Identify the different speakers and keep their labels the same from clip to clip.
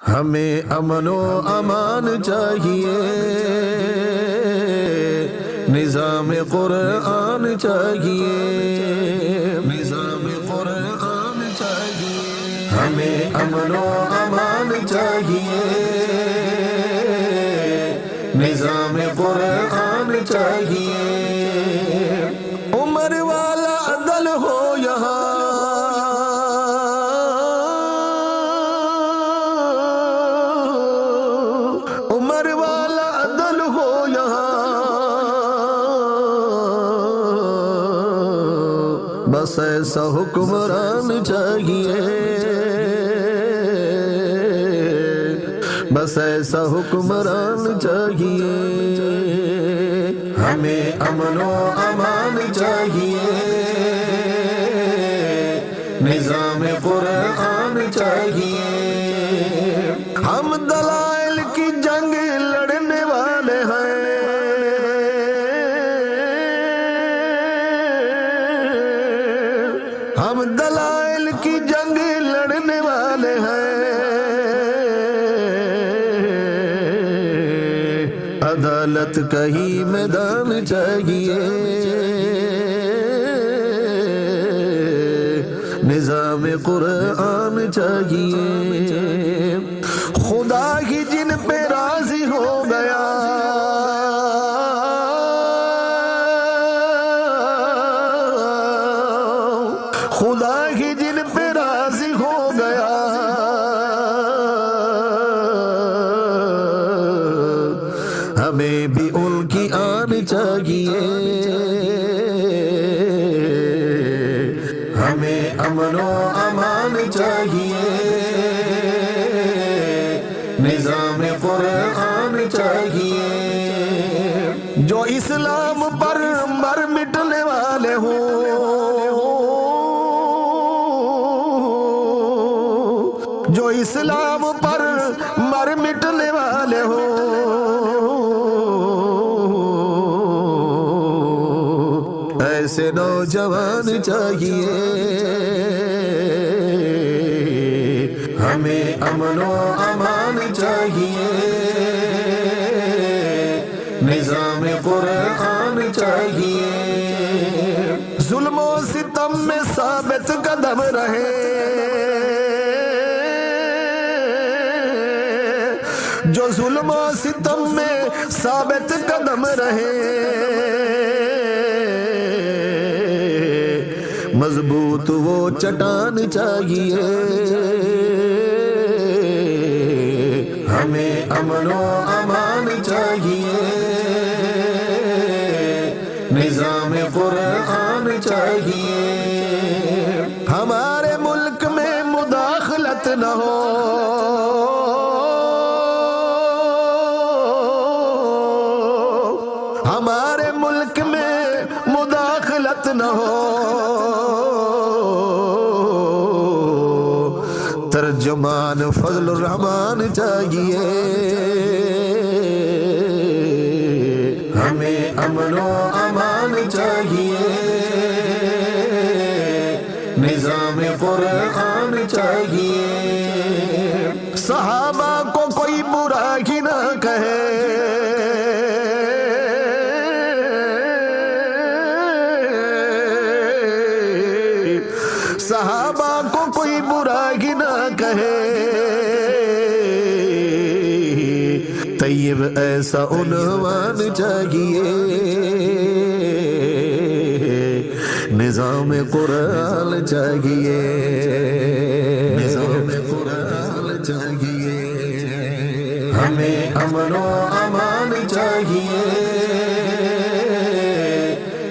Speaker 1: ہمیں امن و امان چاہیے، نظام قرآن چاہیے، نظام قرآن چاہیے، ہمیں امن و امان چاہیے، نظام قرآن چاہیے، عمر والا عدل ہو یہاں، عمر والا عدل ہو یہاں، بس ایسا حکمران چاہیے، بس ایسا حکمران چاہیے، ہمیں امن و امان چاہیے، نظام قرآن چاہیے، ہم دلائل کی جنگ لڑنے والے ہیں، ہم دلائل کی جنگ لڑنے والے ہیں، عدالت کا ہی میدان چاہیے، نظام قرآن چاہیے، خدا ہی جن پہ راضی ہو گیا، خدا ہی جن پہ راضی ہو گیا، ہمیں بھی ان کی آن چاہیے، ہمیں امن و امان چاہیے، نظام قرآن چاہیے، جو اسلام پر مر مٹنے والے ہوں، جو اسلام پر مر مٹنے والے ہوں، ایسے نوجوان چاہیے، ہمیں امن و امان چاہیے، نظام قرآن چاہیے، ظلم و ستم میں ثابت قدم رہے، جو ظلم و ستم میں ثابت قدم رہے، مضبوط وہ چٹان چاہیے، ہمیں امن و امان چاہیے، نظام قرآن چاہیے، ہمارے ملک میں مداخلت نہ ہو، ہمارے ملک میں مداخلت نہ ہو، ترجمان فضل الرحمان چاہیے، ہمیں امن و امان چاہیے، نظام قرآن چاہیے، صحابہ کو کوئی برا ہی نہ کہے، صحابہ کو کوئی برا ہی نہ کہے، طیب ایسا عنوان چاہیے، نظام قرآن چاہیے، نظام قرآن چاہیے، ہمیں امن و امان چاہیے،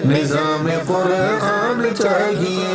Speaker 1: نظام قرآن چاہیے،